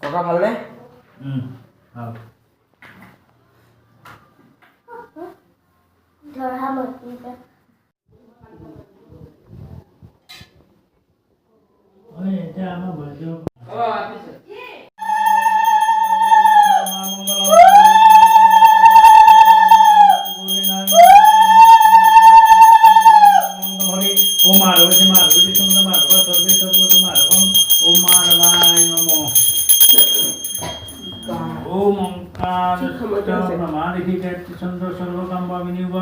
ককা ভালনে? ভাল। ধৰা মতিটা এতিয়া আমাৰ বৈদ্য চন্দ্ৰ সৰ্বকাম বিনিয়োগ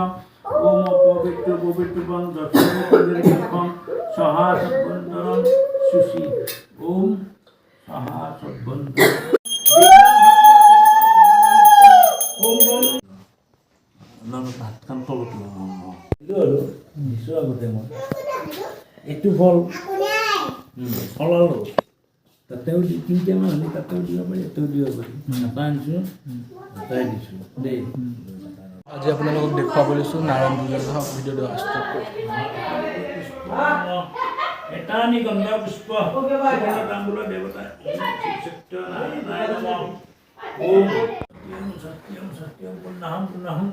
ওম পবিত্ৰ পবিত্ৰ সহা সদ্বন্তৰম সুশী ওম সহা সদ্বন্তৰ ভাতখন তলত আৰু দিছোঁ আগতে মই এইটো ফল ফলালোঁ তাতেও তিনিটামান আনি তাতেও দিব পাৰি এটাও দিব পাৰি এটা আনিছোঁ এটাই দিছোঁ দেই আজি আপোনালোকক দেখুৱাব লৈছোঁ নাৰায়ণ পূজাৰ ভিডিঅ'টো ষ্টাৰ্ট কৰোঁ। এটা আনি গন্ধ পুষ্প তাম্বুল দেৱতা সত্য নাৰায়ণ ওম সত্যম সত্যম পুণ্যহম পুণ্যহম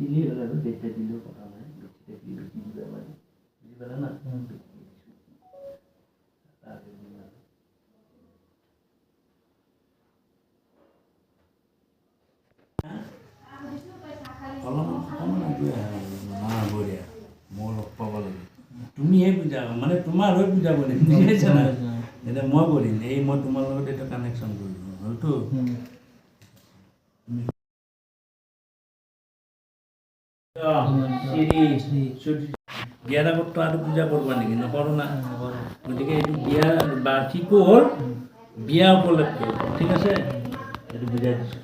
দিলি হ'ল আৰু যেইটা দিলেও কথা নাই বেছিতে দিলে বেছি দিবা মানে বুজি পালা না বঢ়িয়া মই লগ পাব লাগে তুমিহে পূজা মানে তোমাৰ হৈ পূজা কৰিম বুজি পাইছা না এতিয়া মই কৰিম এই মই তোমাৰ লগত এটা কানেকশ্যন কৰিম হয়তো বিয়াৰ আগততো আৰু পূজা কৰবা নেকি নকৰোঁ না গতিকে এইটো বিয়া বাৰ্ষিকো হ'ল বিয়া উপলক্ষে ঠিক আছে এইটো বুজাই দিছোঁ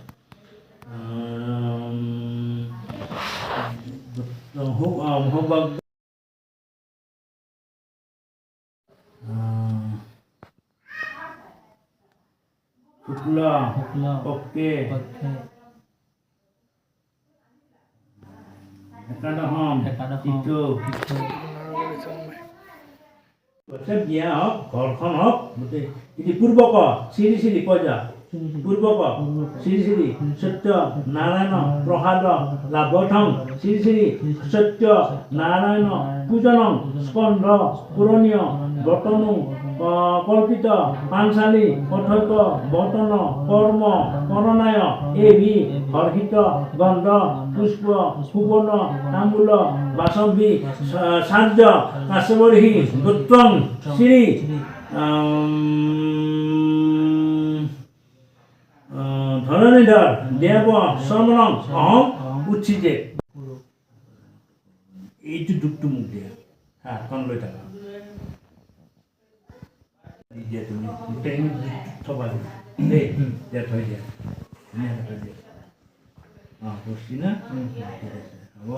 শুক্ল পক্ষে একাদশম তৃতীয় বিয়া হওক ঘৰখন হওক গোটেই এটি পূৰ্বক শ্ৰী শ্ৰী কৈ যা পূৰ্বক শ্ৰী শ্ৰী সত্য নাৰায়ণ প্ৰসাদ লাভথং শ্ৰী শ্ৰী সত্য নাৰায়ণ পূজনং স্কন্ধ পুৰণীয় বতনু কল্পিত পাঞ্চালী কথক বতন কৰ্ম কৰণায় এবি হৰ্ষিত গন্ধ পুষ্প সুবৰ্ণ তাম্বুল বাসম্বী সাৰ্য কাশ্যবৰ্হী গোত্ৰং শ্ৰী ধৰণীধৰ দেৱ শ্ৰমণং অহম উচ্ছিতে এইটো দুখটো মোক দিয়া হাতখন লৈ থাকা দিয়া তুমি গোটেইখিনি থবা দিবা দেই দিয়া থৈ দিয়া ধুনীয়াকৈ থৈ দিয়া অঁ বসি না ঠিক আছে হ'ব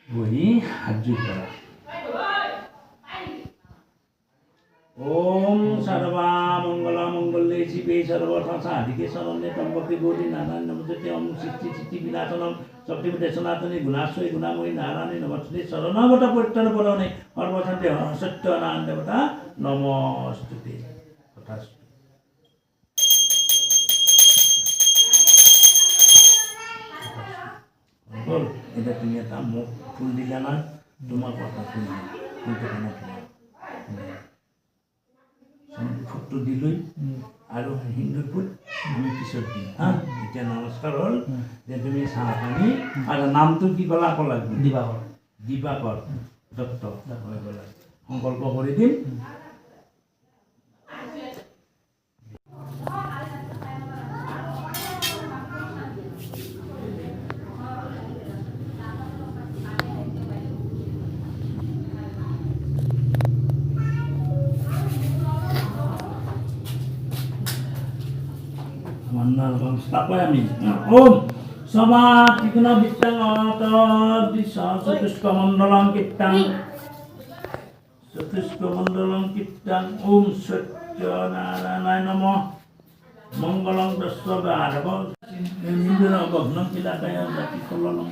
বহি হাত জোৰ কৰা ওম সর্বা মঙ্গলা মঙ্গলে শিবে সর্বর্থ সাধিকে শরণ্যে ত্র্যম্বকে গৌরী নারায়ণ নমস্তে ওম সৃষ্টি সৃষ্টি বিনাশনম শক্তিপীঠে সনাতনী গুণাশ্রয়ী গুণাময়ী নারায়ণী নমস্তে শরণাগত পরিত্রাণ পরণে সর্বশান্তি সত্য নারায়ণ দেবতা নমস্তুতে তথাস্তু বল এটা তুমি এটা মুখ ফুল দিলা না তোমার কথা ফুল ফুটটো দিলৈ আৰু হিন্দুৰ ফুট আমি পিছত দিম হা এতিয়া নমস্কাৰ হ'ল যে তুমি চাহ পানী আৰু নামটো কি ক'লা ক'লা দিবাকৰ দিবাকৰ দত্ত হৈ গ'লা সংকল্প কৰি দিম Tapoy amin. Om সভা ত্রিগুণ বিত্তাং চতুষ্কমণ্ডলং কীর্তাং চতুষ্কমণ্ডলং কীর্তাং ওম সত্যনারায়ণায় নমঃ মঙ্গলং দস্য বারব নিন্দন ভগ্নং কিলাকায় জাতি কলনং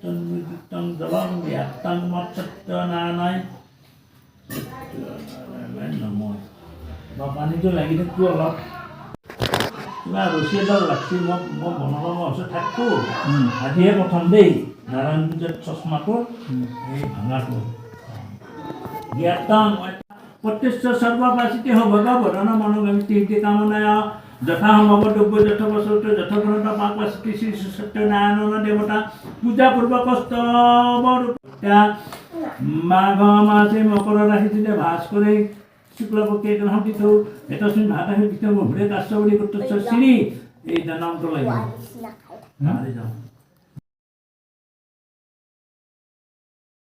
তন্মৃতং জলং ব্যাপ্তাং মত সত্যনারায়ণায় নমঃ বা পানীটো লাগি থাকো অলপ কিবা ৰছী এডাল লাগছি মই বনাব ওচৰত থাকো আজিহে প্ৰথম দেই নাৰায়ণ পূজাত চশমাটো এই ভাঙাটো জ্ঞাতাং প্ৰতিষ্ঠ সৰ্বপাচিতে ভগৱতন মনোগমিতি কামনায় যথা সম্ভৱ দ্ৰব্য যথা বছৰতে যথাগ্ৰন্থ পাকপাচিতি শ্ৰী সত্যনাৰায়ণ দেৱতা পূজা পূৰ্বকস্ত মাঘ মাসে মকৰ ৰাশিতে ভাস কৰে শুক্লপক্ষে গ্ৰহণ তিথৌ এতস্মিন ভাতাহে তিথৌ বহুৰে কাশ্য বুলি কৰ্তৃত্ব শ্ৰী এই নামটো লাগিব মাৰি যাওঁ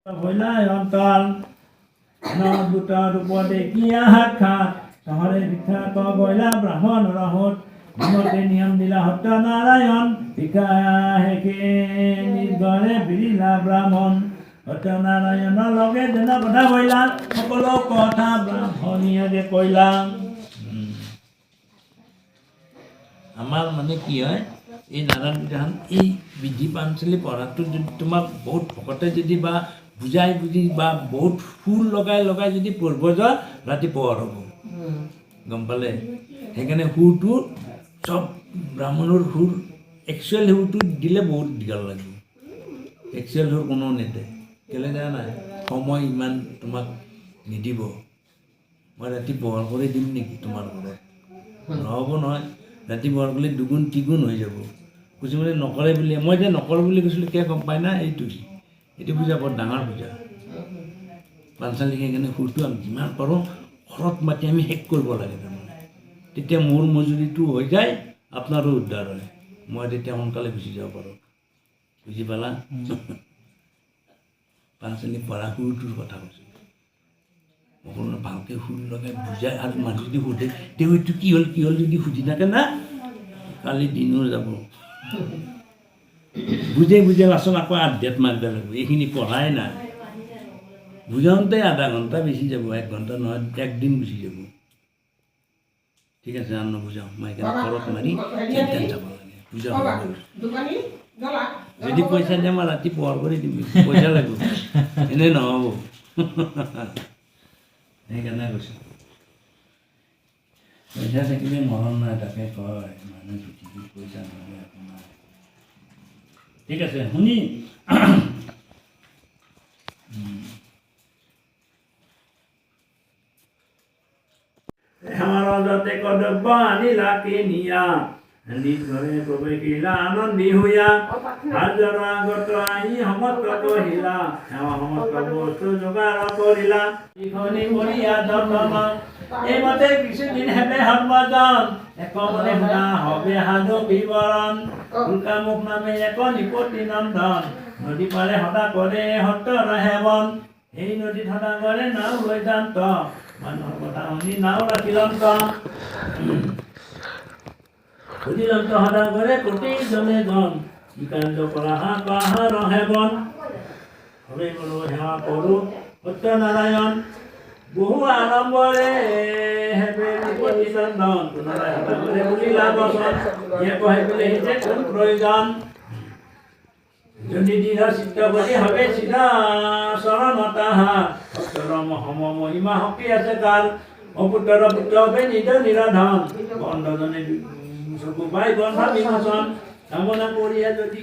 ভৈলাই অন্তল নদুত ৰূপ দেখিয়া সাক্ষাৎ চহৰে বিখ্যাত বৈলা ব্ৰাহ্মণ ৰহত মতে নিয়ম দিলা সত্যনাৰায়ণ শিকা হেকে নিৰ্গৰে বিৰিলা ব্ৰাহ্মণ সত্যনাৰায়ণৰ লগে যেনে কথা কৈলা সকলো কথা ব্ৰাহ্মণীয়ে কৈলা আমাৰ মানে কি হয় এই নাৰায়ণ পূজাখন এই বিধি পাঞ্চলি পঢ়াটো যদি তোমাক বহুত ভকতে যদি বা বুজাই বুজি বা বহুত সুৰ লগাই লগাই যদি পঢ়িব যোৱা ৰাতি পোহৰ হ'ব গম পালে সেইকাৰণে সুৰটো চব ব্ৰাহ্মণৰ সুৰ একচুৱেল সুৰটো দিলে বহুত দীঘল লাগিব একচুৱেল সুৰ কোনো নেদে কেলে জানা নাই সময় ইমান তোমাক নিদিব মই ৰাতি পোহৰ কৰি দিম নেকি তোমাৰ ঘৰত নহ'ব নহয় ৰাতি পোহৰ কৰিলে দুগুণ তিগুণ হৈ যাব কিছুমানে নকৰে বুলি মই এতিয়া নকৰোঁ বুলি কৈছিলোঁ কিয় গম পাই না এইটো পূজা বৰ ডাঙৰ পূজা পাঞ্চালী সেইকাৰণে সুৰটো আমি যিমান পাৰোঁ ঘৰত মাতি আমি শেষ কৰিব লাগে তাৰমানে তেতিয়া মোৰ মজুৰিটো হৈ যায় আপোনাৰো উদ্ধাৰ হয় মই তেতিয়া সোনকালে গুচি যাব পাৰোঁ বুজি পালা পাঞ্চালী পঢ়া সুৰটোৰ কথা কৈছোঁ সকলোৱে ভালকৈ সুৰ লগাই বুজাই আৰু মানুহ যদি সোধে তেওঁ এইটো কি হ'ল যদি সুধি থাকে না কালি দিনো যাব বুজে লাচোন আকৌ আধ্যাত মাৰিব লাগিব এইখিনি পঢ়াই নাই বুজাওঁতে আধা ঘণ্টা বেছি যাব 1 ঘণ্টা নহয় একদিন গুচি যাব ঠিক আছে আন নুবুজাওঁ মই সেইকাৰণে ঘৰত মাৰি চিন্তাত যাব লাগে বুজাওঁ যদি পইচা দিয়ে মই ৰাতি পোহৰ কৰি দিবি পইচা লাগিব এনেই নহ'ব সেইকাৰণে কৈছোঁ পইচা থাকিলে মৰণ নাই তাকে কয় মানুহ পৃথিৱীত পইচা নহ'লে আপোনাৰ ঠিক আছে শুনি আমাৰ যতে কদব্য আনিলা কিনিয়া নিজ ঘৰে প্ৰৱেশিলা আনন্দী হৈয়া হাজাৰ আগত আহি সমস্ত কহিলা সেৱা সমস্ত বস্তু যোগাৰ কৰিলা ইখনি কৰিয়া যতন এইমতে কিছুদিন হেবে সৰ্বজন এক মনে শুনা হবে সাধু বিৱৰণ উল্কামুখ নামে এক নিপতি নন্দন নদী পাৰে সদা কৰে সত্ৰৰ সেৱন এই নদীত সদা কৰে নাও লৈ যান্ত মানুহৰ কথা শুনি নাও ৰাখিলন্ত সুধিলন্ত সদা কৰে কোটি জনে জন বিকান্ত কৰা পাহাৰ সেৱন হৰে বোলো সেৱা কৰোঁ সত্যনাৰায়ণ বহু আড়ম্বৰে হেবে নিপতি নন্দন পুনৰাই সদা কৰে বুলিলা বচন ইয়ে কহে বোলে হিতে কোন প্ৰয়োজন যদি দৃঢ় চিত্ত কৰি হবে চিধা চৰণ তাহা সত্যৰ মহম মহিমা শক্তি আছে তাৰ অপুত্ৰৰ পুত্ৰ হবে নিজ নিৰাধন বন্ধজনে চকু পাই গন্ধা বিমোচন কামনা কৰিয়ে যদি